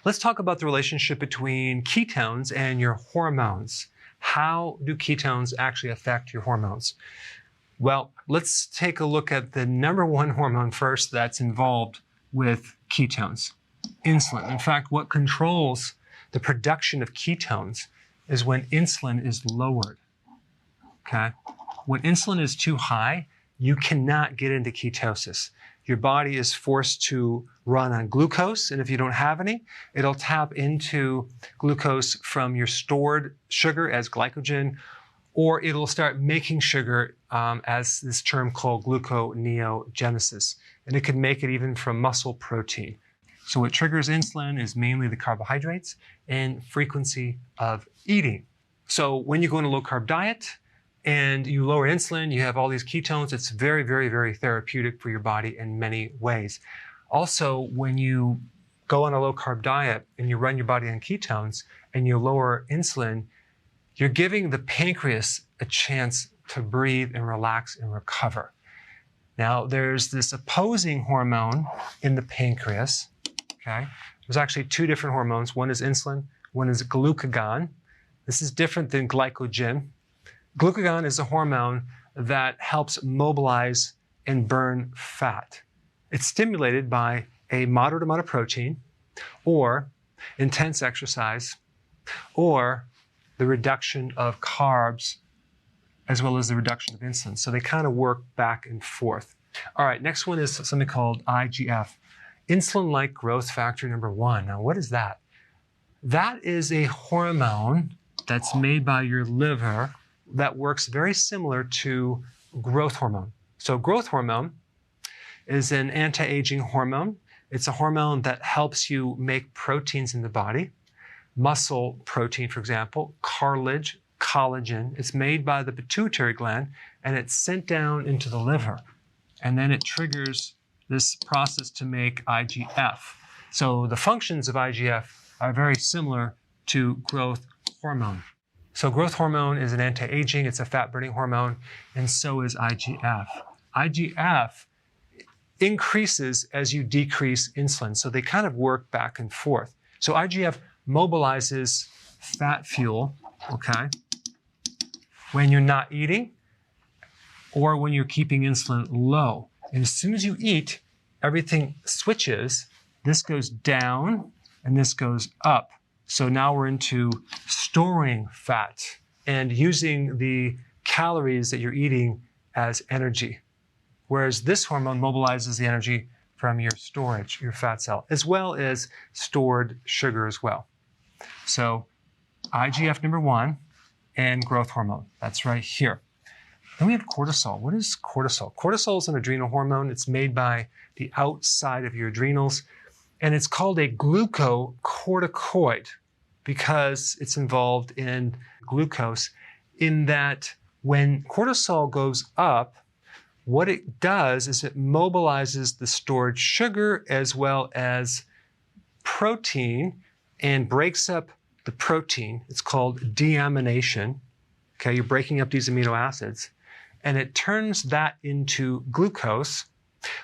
Let's talk about the relationship between ketones and your hormones. How do ketones actually affect your hormones? Well, let's take a look at the number one hormone first that's involved with ketones, insulin. In fact, what controls the production of ketones is when insulin is lowered, okay? When insulin is too high, you cannot get into ketosis. Your body is forced to run on glucose, and if you don't have any, it'll tap into glucose from your stored sugar as glycogen, or it'll start making sugar as this term called gluconeogenesis. And it can make it even from muscle protein. So what triggers insulin is mainly the carbohydrates and frequency of eating. So when you go on a low-carb diet and you lower insulin, you have all these ketones. It's very, very, very therapeutic for your body in many ways. Also, when you go on a low-carb diet and you run your body on ketones and you lower insulin, you're giving the pancreas a chance to breathe and relax and recover. Now, there's this opposing hormone in the pancreas, okay? There's actually two different hormones. One is insulin, one is glucagon. This is different than glycogen. Glucagon is a hormone that helps mobilize and burn fat. It's stimulated by a moderate amount of protein, or intense exercise, or the reduction of carbs, as well as the reduction of insulin. So they kind of work back and forth. All right, next one is something called IGF, insulin-like growth factor number 1. Now, what is that? That is a hormone that's made by your liver that works very similar to growth hormone. So growth hormone is an anti-aging hormone. It's a hormone that helps you make proteins in the body. Muscle protein, for example, cartilage, collagen. It's made by the pituitary gland, and it's sent down into the liver. And then it triggers this process to make IGF. So the functions of IGF are very similar to growth hormone. So growth hormone is an anti-aging, it's a fat-burning hormone, and so is IGF. IGF increases as you decrease insulin, so they kind of work back and forth. So IGF mobilizes fat fuel, okay, when you're not eating or when you're keeping insulin low. And as soon as you eat, everything switches. This goes down and this goes up. So now we're into storing fat and using the calories that you're eating as energy. Whereas this hormone mobilizes the energy from your storage, your fat cell, as well as stored sugar as well. So IGF number 1 and growth hormone, that's right here. Then we have cortisol. What is cortisol? Cortisol is an adrenal hormone. It's made by the outside of your adrenals, and it's called a glucocorticoid because it's involved in glucose, in that when cortisol goes up, what it does is it mobilizes the stored sugar as well as protein and breaks up the protein. It's called deamination. Okay, you're breaking up these amino acids, and it turns that into glucose,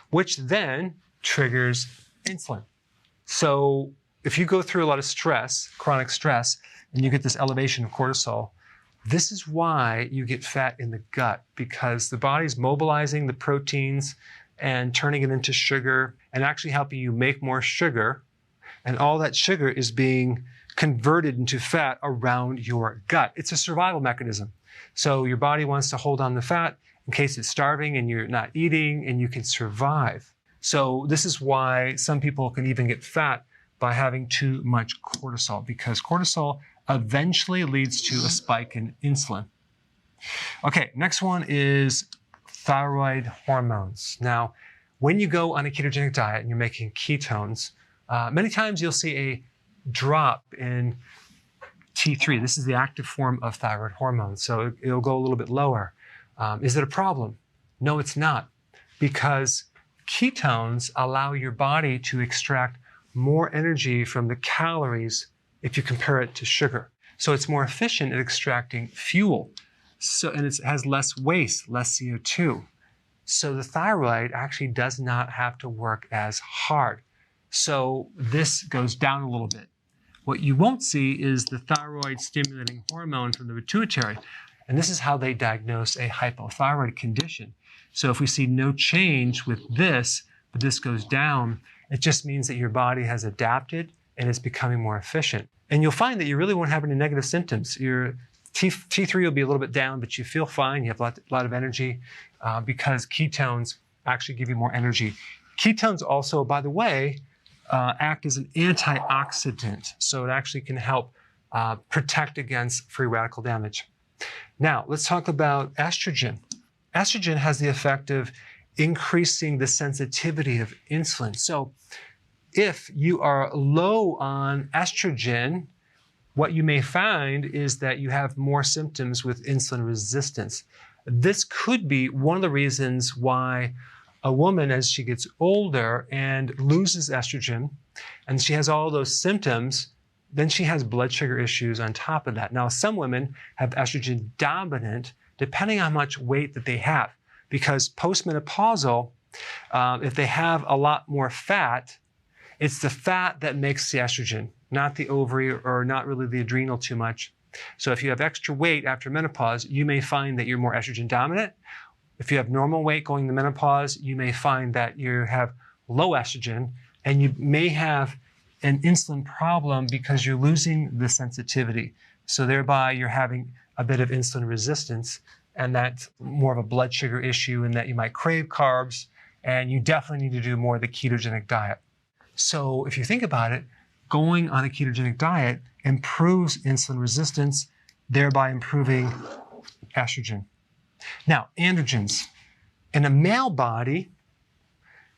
which then triggers insulin. So if you go through a lot of stress, chronic stress, and you get this elevation of cortisol, this is why you get fat in the gut, because the body's mobilizing the proteins and turning it into sugar and actually helping you make more sugar. And all that sugar is being converted into fat around your gut. It's a survival mechanism. So your body wants to hold on to fat in case it's starving and you're not eating and you can survive. So this is why some people can even get fat by having too much cortisol, because cortisol eventually leads to a spike in insulin. Okay, next one is thyroid hormones. Now, when you go on a ketogenic diet and you're making ketones, many times you'll see a drop in T3. This is the active form of thyroid hormone, so it'll go a little bit lower. Is it a problem? No, it's not, because ketones allow your body to extract more energy from the calories if you compare it to sugar. So it's more efficient at extracting fuel. And it has less waste, less CO2. So the thyroid actually does not have to work as hard. So this goes down a little bit. What you won't see is the thyroid stimulating hormone from the pituitary. And this is how they diagnose a hypothyroid condition. So if we see no change with this, but this goes down, it just means that your body has adapted and is becoming more efficient. And you'll find that you really won't have any negative symptoms. Your T3 will be a little bit down, but you feel fine. You have a lot of energy because ketones actually give you more energy. Ketones also, by the way, act as an antioxidant. So it actually can help protect against free radical damage. Now, let's talk about estrogen. Estrogen has the effect of increasing the sensitivity of insulin. So if you are low on estrogen, what you may find is that you have more symptoms with insulin resistance. This could be one of the reasons why a woman, as she gets older and loses estrogen, and she has all those symptoms, then she has blood sugar issues on top of that. Now, some women have estrogen dominant, depending on how much weight that they have, because postmenopausal, if they have a lot more fat, it's the fat that makes the estrogen, not the ovary or not really the adrenal too much. So if you have extra weight after menopause, you may find that you're more estrogen dominant. If you have normal weight going into menopause, you may find that you have low estrogen, and you may have an insulin problem because you're losing the sensitivity. So thereby you're having a bit of insulin resistance, and that's more of a blood sugar issue, in that you might crave carbs, and you definitely need to do more of the ketogenic diet. So if you think about it, going on a ketogenic diet improves insulin resistance, thereby improving estrogen. Now, androgens. In a male body,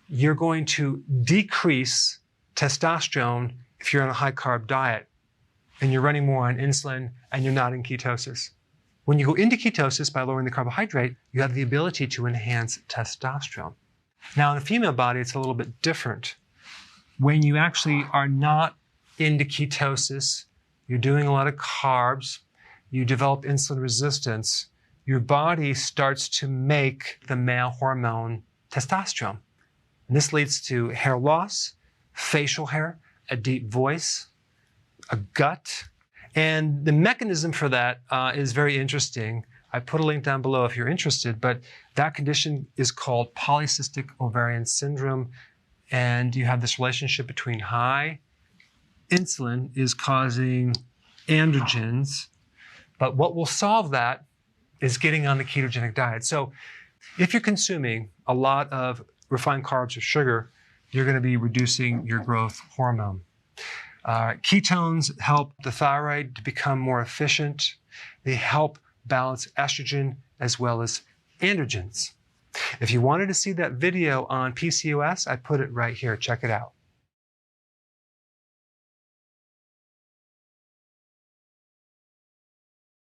you're going to decrease testosterone if you're on a high-carb diet and you're running more on insulin and you're not in ketosis. When you go into ketosis by lowering the carbohydrate, you have the ability to enhance testosterone. Now, in a female body, it's a little bit different. When you actually are not into ketosis, you're doing a lot of carbs, you develop insulin resistance, your body starts to make the male hormone testosterone. And this leads to hair loss, facial hair, a deep voice, a gut. And the mechanism for that is very interesting. I put a link down below if you're interested, but that condition is called polycystic ovarian syndrome. And you have this relationship between high insulin is causing androgens. But what will solve that is getting on the ketogenic diet. So if you're consuming a lot of refined carbs or sugar, you're going to be reducing your growth hormone. Ketones help the thyroid to become more efficient. They help balance estrogen as well as androgens. If you wanted to see that video on PCOS, I put it right here. Check it out.